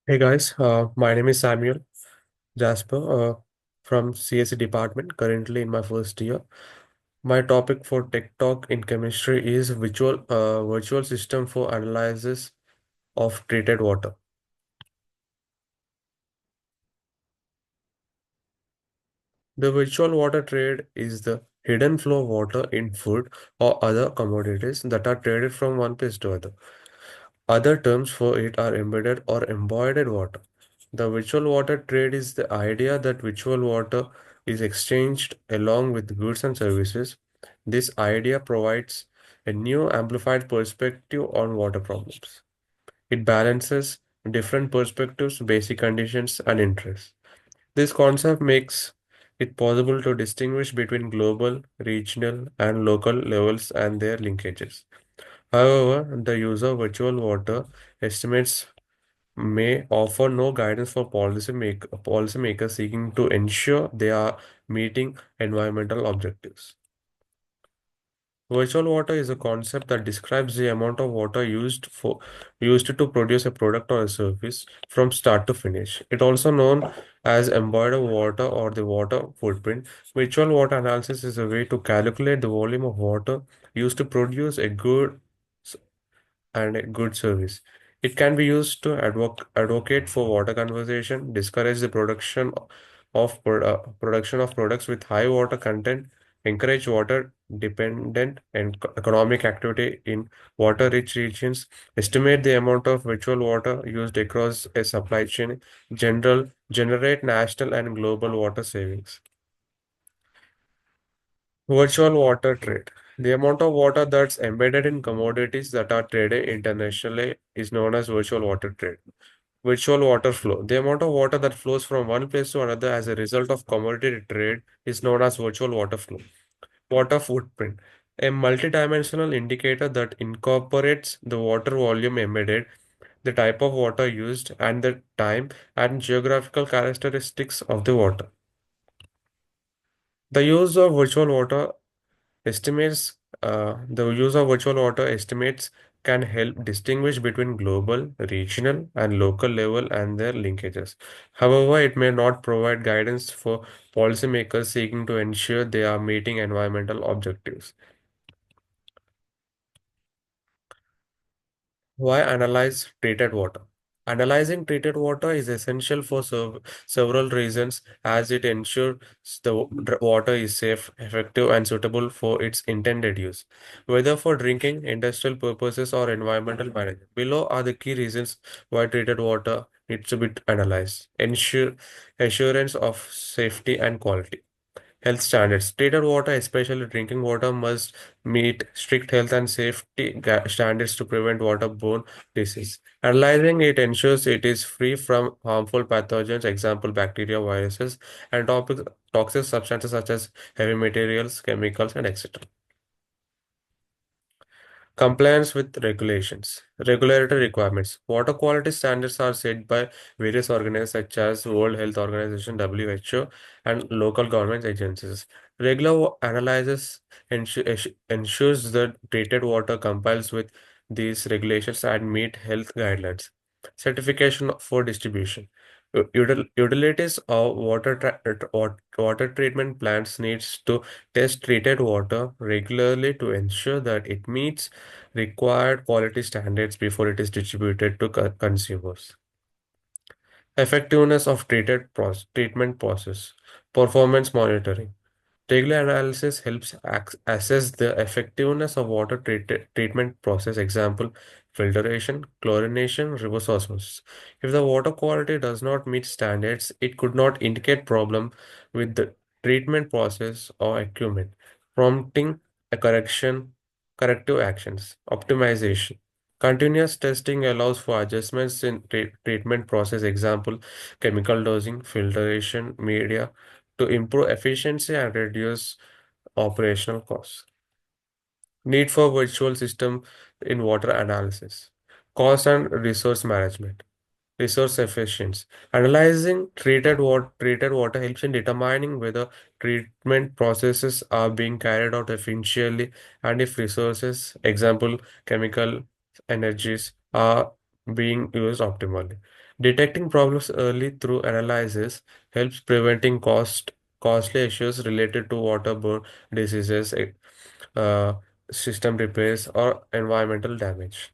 Hey guys, my name is Samuel Jasper from CSE department, currently in my first year. My topic for Tech Talk in chemistry is virtual system for analysis of treated water. The virtual water trade is the hidden flow of water in food or other commodities that are traded from one place to other. Other terms for it are embedded or embodied water. The virtual water trade is the idea that virtual water is exchanged along with goods and services. This idea provides a new amplified perspective on water problems. It balances different perspectives, basic conditions, and interests. This concept makes it possible to distinguish between global, regional, and local levels and their linkages. However, the use of virtual water estimates may offer no guidance for policymakers seeking to ensure they are meeting environmental objectives. Virtual water is a concept that describes the amount of water used to produce a product or a service from start to finish. It also known as embodied water or the water footprint. Virtual water analysis is a way to calculate the volume of water used to produce a good and a good service. It can be used to advocate for water conservation, discourage the production of products with high water content, encourage water dependent and economic activity in water rich regions, estimate the amount of virtual water used across a supply chain, generate national and global water savings. Virtual water trade. The amount of water that's embedded in commodities that are traded internationally is known as virtual water trade. Virtual water flow. The amount of water that flows from one place to another as a result of commodity trade is known as virtual water flow. Water footprint. A multidimensional indicator that incorporates the water volume embedded, the type of water used, and the time and geographical characteristics of the water. The use of virtual water Estimates, the use of virtual water estimates can help distinguish between global, regional, and local level and their linkages. However, it may not provide guidance for policymakers seeking to ensure they are meeting environmental objectives. Why analyze treated water? Analyzing treated water is essential for several reasons as it ensures the water is safe, effective, and suitable for its intended use, whether for drinking, industrial purposes, or environmental management. Below are the key reasons why treated water needs to be analyzed. Assurance of safety and quality. Health standards. Treated water, especially drinking water, must meet strict health and safety standards to prevent waterborne disease. Analyzing it ensures it is free from harmful pathogens, example bacteria, viruses, and toxic substances such as heavy materials, chemicals, and etc. Compliance with regulations. Regulatory requirements. Water quality standards are set by various organizations such as World Health Organization (WHO) and local government agencies. Analysis ensures that treated water complies with these regulations and meet health guidelines. Certification for distribution. Utilities of water treatment plants needs to test treated water regularly to ensure that it meets required quality standards before it is distributed to consumers. Effectiveness of treatment process. Performance monitoring. Regular analysis helps assess the effectiveness of treatment process, example, filtration, chlorination, reverse osmosis. If the water quality does not meet standards, it could not indicate problem with the treatment process or equipment, prompting a corrective actions. Optimization. Continuous testing allows for adjustments in treatment process, example, chemical dosing, filtration, media, to improve efficiency and reduce operational costs. Need for virtual system in water analysis. Cost and resource management. Resource efficiency. Analyzing treated water helps in determining whether treatment processes are being carried out efficiently and if resources, example, chemical energies, are being used optimally. Detecting problems early through analysis helps preventing costly issues related to waterborne diseases, uh, system repairs, or environmental damage.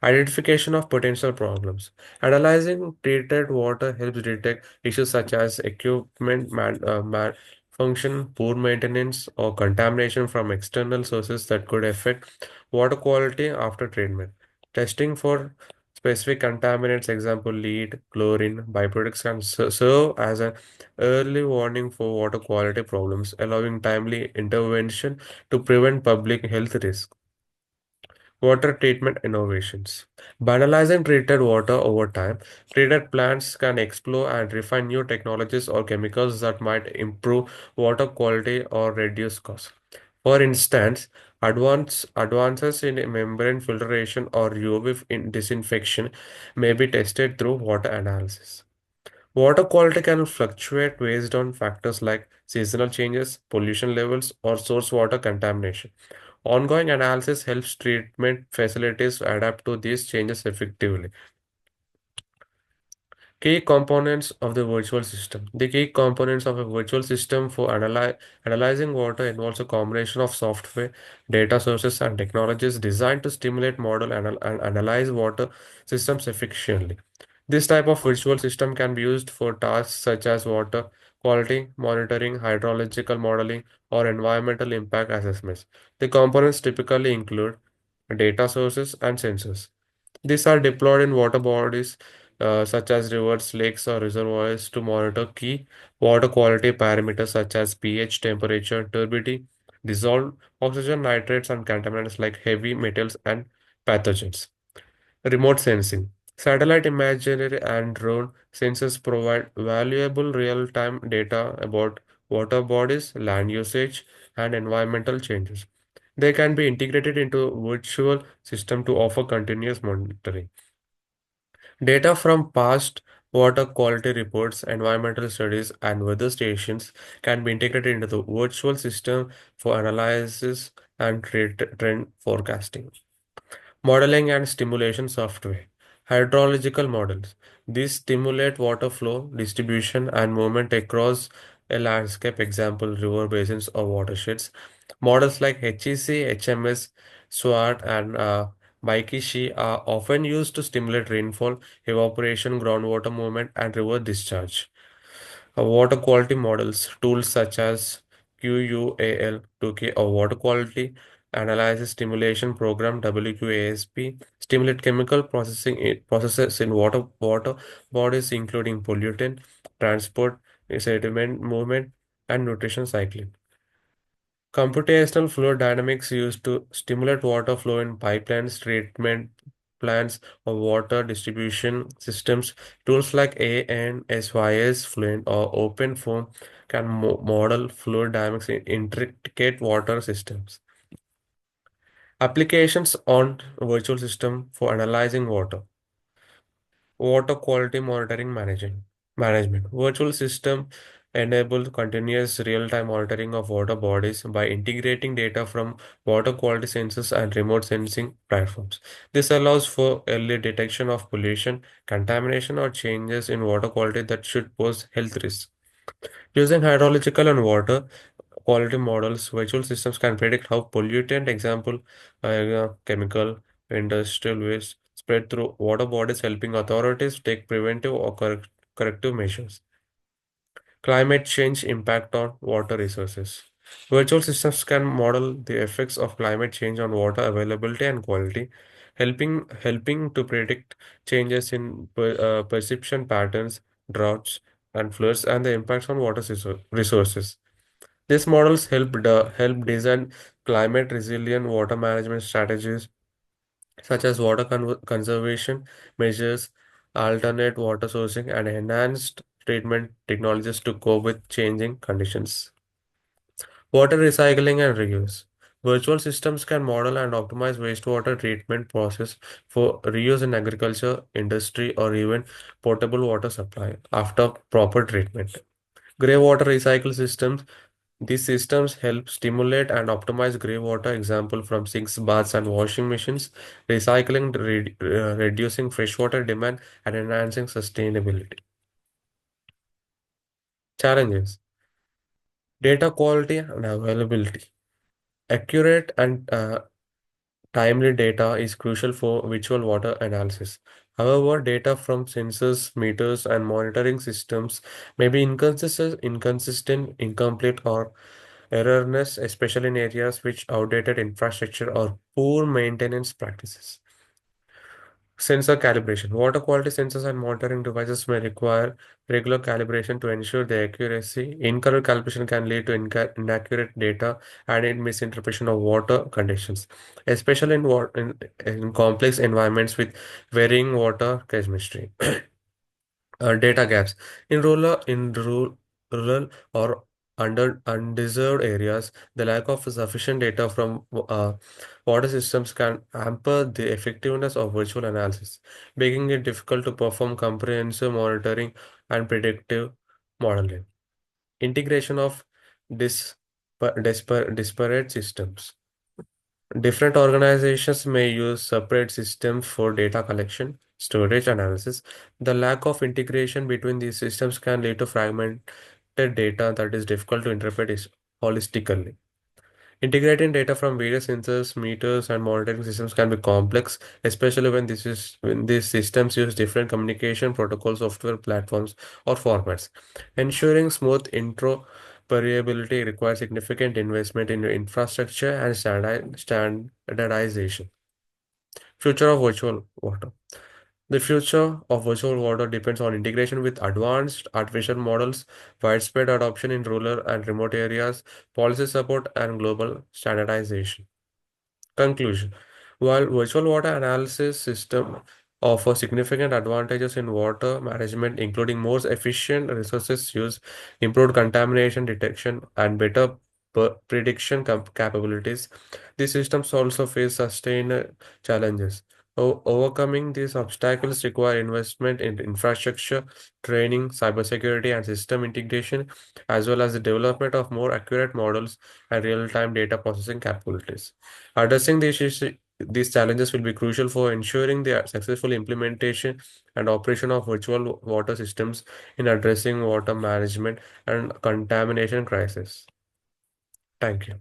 Identification of potential problems. Analyzing treated water helps detect issues such as equipment malfunction, poor maintenance, or contamination from external sources that could affect water quality after treatment. Testing for specific contaminants, example lead, chlorine, byproducts, can serve as an early warning for water quality problems, allowing timely intervention to prevent public health risks. Water treatment innovations. By analyzing treated water over time, treated plants can explore and refine new technologies or chemicals that might improve water quality or reduce costs. For instance, advances in membrane filtration or UV disinfection may be tested through water analysis. Water quality can fluctuate based on factors like seasonal changes, pollution levels, or source water contamination. Ongoing analysis helps treatment facilities adapt to these changes effectively. Key components of the virtual system. The key components of a virtual system for analyzing water involves a combination of software, data sources, and technologies designed to stimulate, model, and analyze water systems efficiently. This type of virtual system can be used for tasks such as water quality monitoring, hydrological modeling, or environmental impact assessments. The components typically include data sources and sensors. These are deployed in water bodies such as rivers, lakes, or reservoirs to monitor key water quality parameters such as pH, temperature, turbidity, dissolved oxygen, nitrates, and contaminants like heavy metals and pathogens. Remote sensing. Satellite imagery and drone sensors provide valuable real-time data about water bodies, land usage, and environmental changes. They can be integrated into virtual system to offer continuous monitoring. Data from past water quality reports, environmental studies, and weather stations can be integrated into the virtual system for analysis and trend forecasting. Modeling and stimulation software. Hydrological models. These stimulate water flow, distribution, and movement across a landscape, example, river basins or watersheds. Models like HEC, HMS, SWAT, and Baikishi are often used to stimulate rainfall, evaporation, groundwater movement, and river discharge. Water quality models, tools such as QUAL, 2K, or water quality analysis stimulation program WQASP stimulate chemical processes in water bodies, including pollutant, transport, sediment movement, and nutrition cycling. Computational fluid dynamics used to stimulate water flow in pipelines, treatment plants, or water distribution systems. Tools like ANSYS Fluent or OpenFOAM can model fluid dynamics in intricate water systems. Applications on virtual system for analyzing water. Water quality monitoring management. Virtual system enables continuous real-time monitoring of water bodies by integrating data from water quality sensors and remote sensing platforms. This allows for early detection of pollution, contamination, or changes in water quality that should pose health risks. Using hydrological and water quality models, virtual systems can predict how pollutant, example, chemical, industrial waste, spread through water bodies, helping authorities take preventive or corrective measures. Climate change impact on water resources. Virtual systems can model the effects of climate change on water availability and quality, helping to predict changes in perception patterns, droughts, and floods, and the impacts on water resources. These models help design climate resilient water management strategies such as water conservation measures, alternate water sourcing, and enhanced treatment technologies to cope with changing conditions. Water recycling and reuse. Virtual systems can model and optimize wastewater treatment process for reuse in agriculture, industry, or even potable water supply after proper treatment. Grey water recycle systems These systems help stimulate and optimize grey water, example from sinks, baths, and washing machines, recycling, reducing freshwater demand, and enhancing sustainability. Challenges: data quality and availability. Accurate and timely data is crucial for visual water analysis. However, data from sensors, meters, and monitoring systems may be incomplete, or erroneous, especially in areas with outdated infrastructure or poor maintenance practices. Sensor calibration. Water quality sensors and monitoring devices may require regular calibration to ensure their accuracy. Incorrect calibration can lead to inaccurate data and in misinterpretation of water conditions, especially in complex environments with varying water chemistry. Data gaps in rural or undeserved areas. The lack of sufficient data from water systems can hamper the effectiveness of virtual analysis, making it difficult to perform comprehensive monitoring and predictive modeling. Integration of disparate systems. Different organizations may use separate systems for data collection, storage, analysis. The lack of integration between these systems can lead to fragmented data that is difficult to interpret holistically. Integrating data from various sensors, meters, and monitoring systems can be complex, especially when these systems use different communication protocols, software platforms, or formats. Ensuring smooth interoperability requires significant investment in infrastructure and standardization. Future of virtual water. The future of virtual water depends on integration with advanced artificial models, widespread adoption in rural and remote areas, policy support, and global standardization. Conclusion: while virtual water analysis system offer significant advantages in water management, including more efficient resources use, improved contamination detection, and better prediction capabilities, these systems also face sustained challenges. Overcoming these obstacles require investment in infrastructure, training, cybersecurity, and system integration, as well as the development of more accurate models and real-time data processing capabilities. Addressing these challenges will be crucial for ensuring the successful implementation and operation of virtual water systems in addressing water management and contamination crisis. Thank you.